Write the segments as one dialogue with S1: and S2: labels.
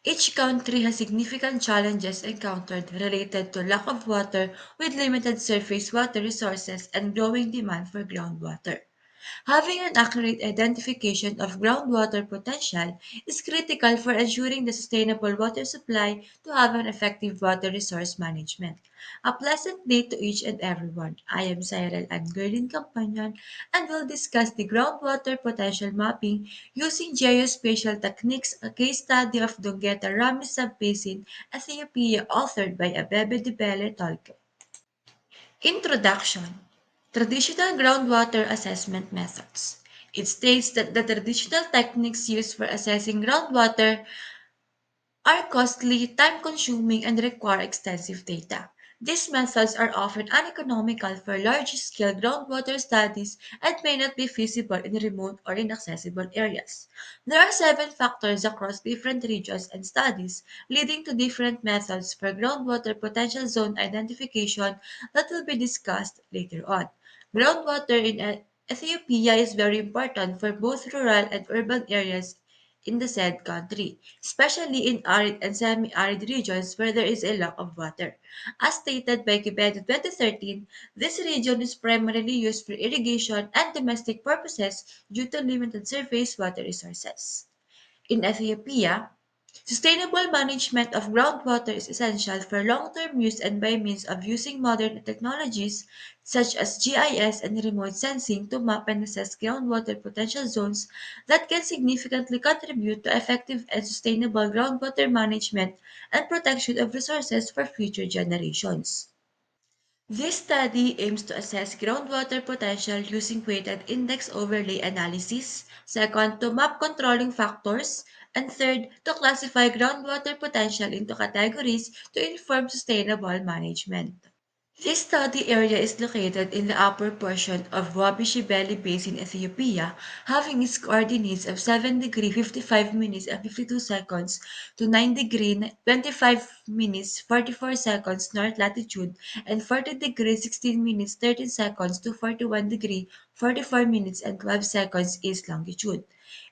S1: Each country has significant challenges encountered related to lack of water with limited surface water resources and growing demand for groundwater. Having an accurate identification of groundwater potential is critical for ensuring the sustainable water supply to have an effective water resource management. A pleasant day to each and everyone. I am Cyril and Gerlin Companion and will discuss the groundwater potential mapping using geospatial techniques, a case study of Dongeta Rami Subbasin, Ethiopia, authored by Abebe Dibele Tolke. Introduction. Traditional groundwater assessment methods. It states that the traditional techniques used for assessing groundwater are costly, time consuming, and require extensive data. These methods are often uneconomical for large scale groundwater studies and may not be feasible in remote or inaccessible areas. There are seven factors across different regions and studies, leading to different methods for groundwater potential zone identification that will be discussed later on. Groundwater in Ethiopia is very important for both rural and urban areas in the said country, especially in arid and semi-arid regions where there is a lack of water. As stated by Quevedo 2013, this region is primarily used for irrigation and domestic purposes due to limited surface water resources. In Ethiopia, sustainable management of groundwater is essential for long-term use and by means of using modern technologies such as GIS and remote sensing to map and assess groundwater potential zones that can significantly contribute to effective and sustainable groundwater management and protection of resources for future generations. This study aims to assess groundwater potential using weighted index overlay analysis, second, to map controlling factors, and third, to classify groundwater potential into categories to inform sustainable management. This study area is located in the upper portion of Wabi-Shebele Basin, Ethiopia, having its coordinates of 7 degree 55 minutes and 52 seconds to 9 degree 25 minutes 44 seconds north latitude and 40 degree 16 minutes 13 seconds to 41 degree 44 minutes and 12 seconds east longitude.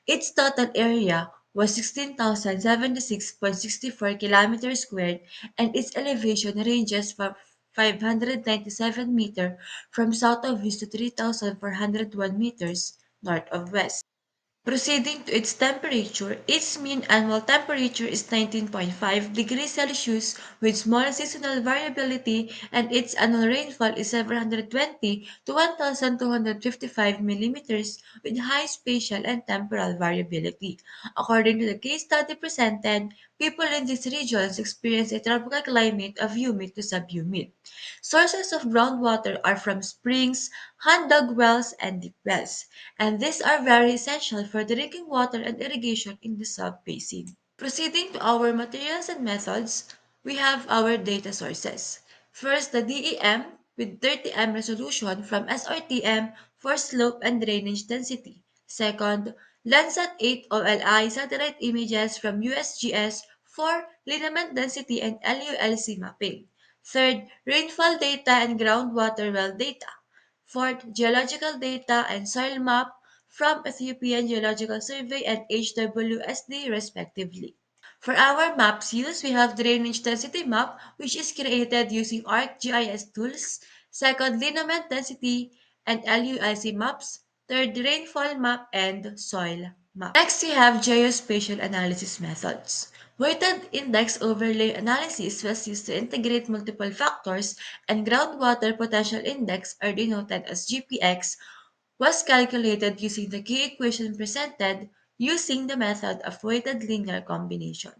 S1: Its total area was 16,076.64 kilometers squared and its elevation ranges from 597 meter from south of east to 3,401 meters north of west. Proceeding to its temperature, its mean annual temperature is 19.5 degrees Celsius with small seasonal variability and its annual rainfall is 720 to 1,255 millimeters with high spatial and temporal variability. According to the case study presented, people in these regions experience a tropical climate of humid to subhumid. Sources of groundwater are from springs, hand-dug wells, and deep wells, and these are very essential for drinking water and irrigation in the sub-basin. Proceeding to our materials and methods, we have our data sources. First, the DEM with 30M resolution from SRTM for slope and drainage density. Second, Landsat 8 OLI satellite images from USGS for lineament density and LULC mapping. Third, rainfall data and groundwater well data. Fourth, geological data and soil map from Ethiopian Geological Survey and HWSD respectively. For our maps use, we have drainage density map, which is created using ArcGIS tools. Second, lineament density and LUIC maps. Third, rainfall map and soil map. Next, we have geospatial analysis methods. Weighted index overlay analysis was used to integrate multiple factors, and groundwater potential index, are denoted as GPX, was calculated using the key equation presented using the method of weighted linear combination.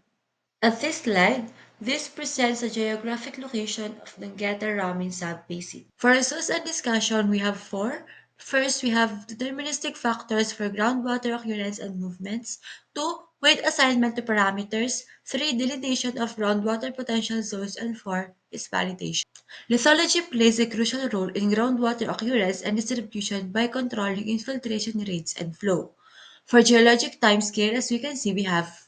S1: At this slide, this presents a geographic location of the Ngeta Ramin Sub-Basin. For resource and discussion, we have four. First, we have deterministic factors for groundwater occurrence and movements. Two, weight assignment to parameters. Three, delineation of groundwater potential zones. And four is validation. Lithology plays a crucial role in groundwater occurrence and distribution by controlling infiltration rates and flow. For geologic timescale, as we can see, we have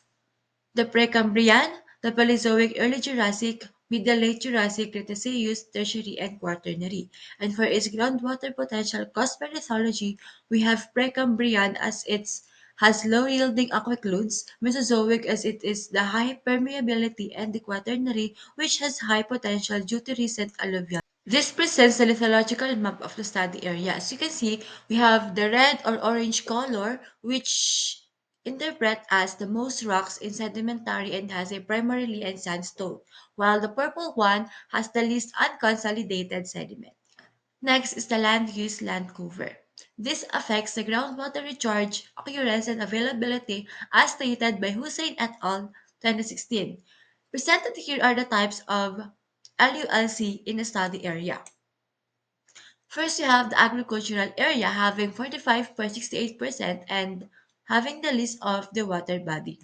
S1: the Precambrian, the Paleozoic, Early Jurassic, Middle Late Jurassic, Cretaceous, Tertiary, and Quaternary. And for its groundwater potential caused by lithology, we have Precambrian as its has low-yielding aquicludes, Mesozoic as it is the high permeability, and the Quaternary, which has high potential due to recent alluvial. This presents the lithological map of the study area. As you can see, we have the red or orange color, which interpret as the most rocks in sedimentary and has a primarily in sandstone, while the purple one has the least unconsolidated sediment. Next is the land use land cover. This affects the groundwater recharge, occurrence, and availability as stated by Hussein et al. 2016. Presented here are the types of LULC in a study area. First, you have the agricultural area having 45.68% and having the list of the water body.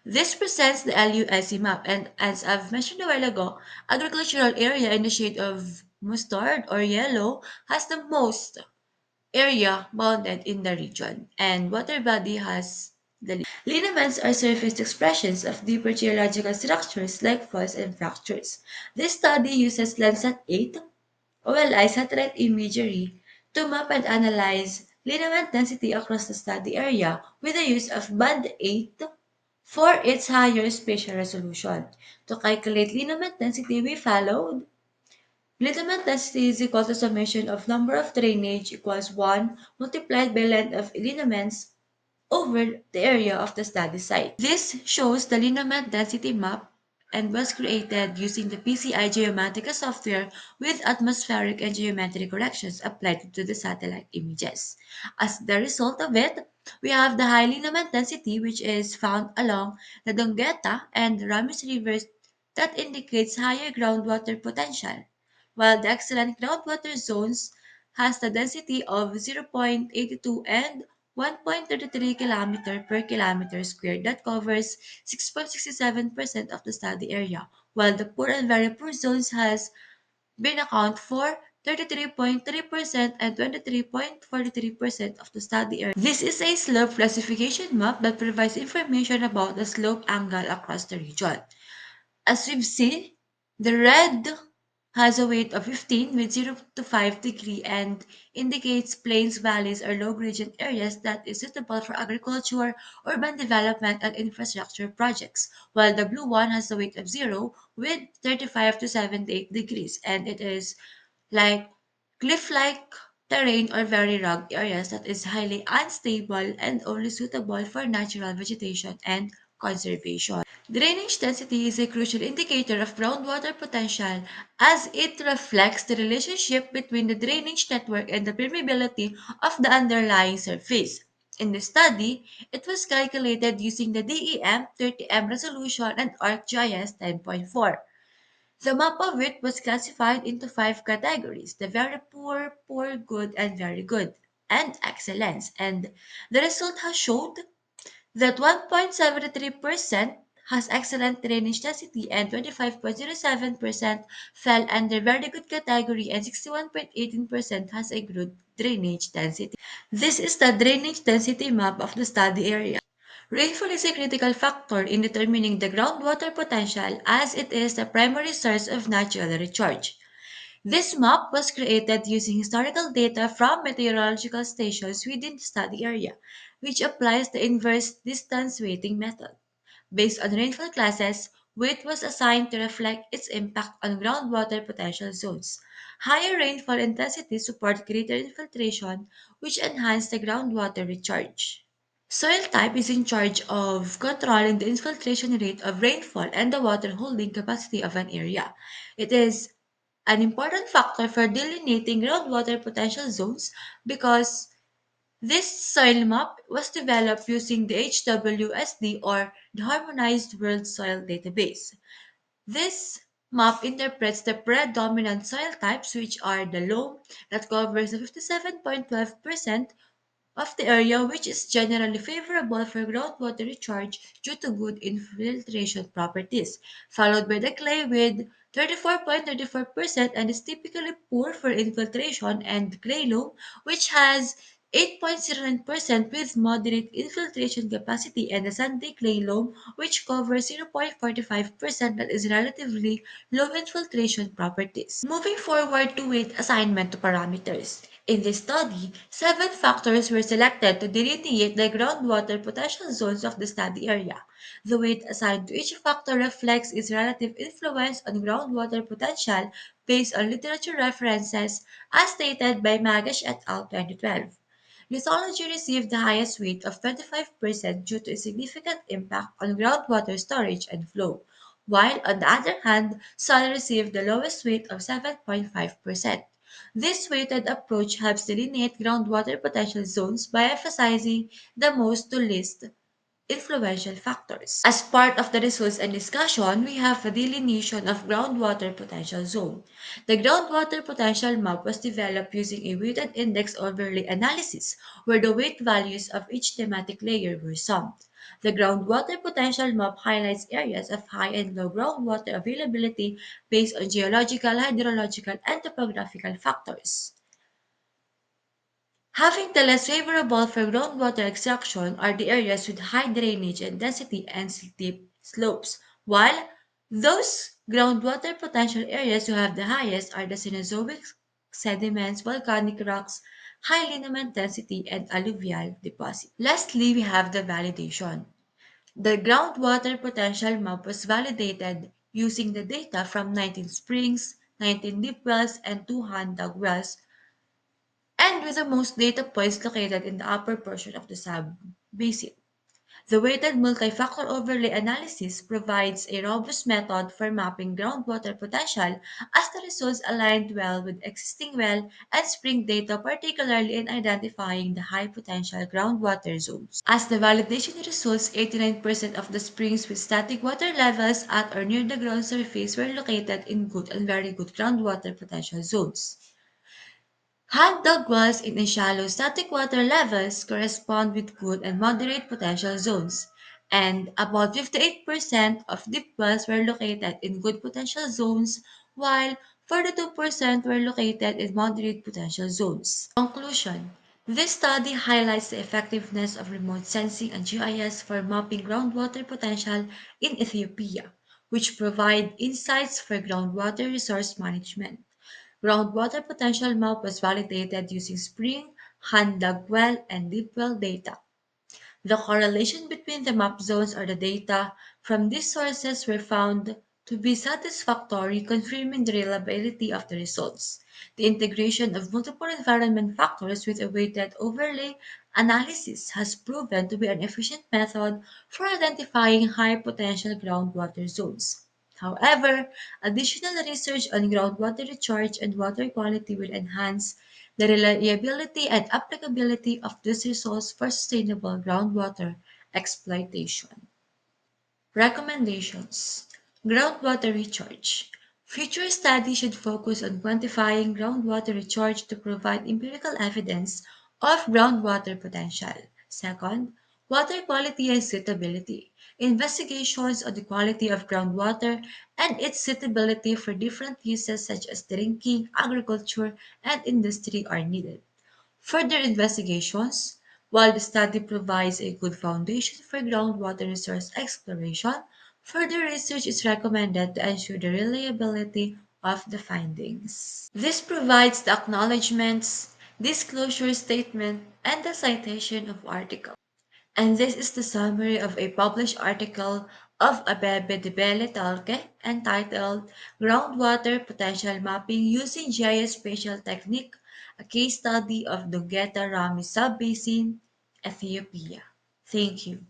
S1: This presents the LULC map, and as I've mentioned a while ago, agricultural area in the shade of mustard or yellow has the most area bounded in the region, and water body has the least. Lineaments are surface expressions of deeper geological structures like faults and fractures. This study uses Landsat 8 OLI satellite imagery to map and analyze lineament density across the study area with the use of Band 8 for its higher spatial resolution. To calculate lineament density, we followed lineament density is equal to summation of number of drainage equals 1 multiplied by length of lineaments over the area of the study site. This shows the lineament density map and was created using the PCI Geomatica software with atmospheric and geometric corrections applied to the satellite images. As the result of it, we have the high lineament density which is found along the Dongueta and Ramis rivers that indicates higher groundwater potential, while the excellent groundwater zones has the density of 0.82 and 1.33 kilometer per kilometer squared that covers 6.67% of the study area, while the poor and very poor zones has been account for 33.3% and 23.43% of the study area. This is a slope classification map that provides information about the slope angle across the region. As we've seen, the red has a weight of 15 with 0 to 5 degree and indicates plains, valleys, or low gradient areas that is suitable for agriculture, urban development, and infrastructure projects, while the blue one has a weight of 0 with 35 to 78 degrees, and it is like cliff-like terrain or very rugged areas that is highly unstable and only suitable for natural vegetation and conservation. Drainage density is a crucial indicator of groundwater potential as it reflects the relationship between the drainage network and the permeability of the underlying surface. In the study, it was calculated using the DEM 30M resolution and ArcGIS 10.4. The map of it was classified into five categories: the very poor, poor, good, and very good, and excellence. And the result has showed that 1.73% has excellent drainage density and 25.07% fell under very good category and 61.18% has a good drainage density. This is the drainage density map of the study area. Rainfall is a critical factor in determining the groundwater potential as it is the primary source of natural recharge. This map was created using historical data from meteorological stations within the study area, which applies the inverse distance weighting method. Based on rainfall classes, weight was assigned to reflect its impact on groundwater potential zones. Higher rainfall intensity support greater infiltration, which enhance the groundwater recharge. Soil type is in charge of controlling the infiltration rate of rainfall and the water holding capacity of an area. It is an important factor for delineating groundwater potential zones because this soil map was developed using the HWSD or the Harmonized World Soil Database. This map interprets the predominant soil types, which are the loam that covers 57.12% of the area, which is generally favorable for groundwater recharge due to good infiltration properties, followed by the clay with 34.34% and is typically poor for infiltration, and clay loam, which has 8.09% with moderate infiltration capacity, and the Sunday clay loam, which covers 0.45% that is relatively low infiltration properties. Moving forward to weight assignment to parameters. In this study, 7 factors were selected to delineate the groundwater potential zones of the study area. The weight assigned to each factor reflects its relative influence on groundwater potential based on literature references as stated by Magash et al. 2012. Lithology received the highest weight of 25% due to a significant impact on groundwater storage and flow, while on the other hand, soil received the lowest weight of 7.5%. This weighted approach helps delineate groundwater potential zones by emphasizing the most to least influential factors. As part of the results and discussion, we have a delineation of groundwater potential zone. The groundwater potential map was developed using a weighted index overlay analysis, where the weight values of each thematic layer were summed. The groundwater potential map highlights areas of high and low groundwater availability based on geological, hydrological, and topographical factors. Having the less favorable for groundwater extraction are the areas with high drainage and density and steep slopes, while those groundwater potential areas who have the highest are the Cenozoic sediments, volcanic rocks, high lineament density, and alluvial deposits. Lastly, we have the validation. The groundwater potential map was validated using the data from 19 springs, 19 deep wells, and 2 hand dug wells, and with the most data points located in the upper portion of the sub-basin. The weighted multi-factor overlay analysis provides a robust method for mapping groundwater potential as the results aligned well with existing well and spring data, particularly in identifying the high potential groundwater zones. As the validation results, 89% of the springs with static water levels at or near the ground surface were located in good and very good groundwater potential zones. Hand-dug wells in shallow static water levels correspond with good and moderate potential zones, and about 58% of deep wells were located in good potential zones, while 42% were located in moderate potential zones. Conclusion. This study highlights the effectiveness of remote sensing and GIS for mapping groundwater potential in Ethiopia, which provide insights for groundwater resource management. Groundwater potential map was validated using spring, hand dug well, and deep well data. The correlation between the map zones or the data from these sources were found to be satisfactory, confirming the reliability of the results. The integration of multiple environment factors with a weighted overlay analysis has proven to be an efficient method for identifying high potential groundwater zones. However, additional research on groundwater recharge and water quality will enhance the reliability and applicability of this resource for sustainable groundwater exploitation. Recommendations. Groundwater recharge. Future studies should focus on quantifying groundwater recharge to provide empirical evidence of groundwater potential. Second, water quality and suitability. Investigations on the quality of groundwater and its suitability for different uses such as drinking, agriculture, and industry are needed. Further investigations, while the study provides a good foundation for groundwater resource exploration, further research is recommended to ensure the reliability of the findings. This provides the acknowledgements, disclosure statement, and the citation of article. And this is the summary of a published article of Abebe de Belle Talke entitled Groundwater Potential Mapping Using GIS Spatial Technique, a case study of Dungeta Rami Subbasin, Ethiopia. Thank you.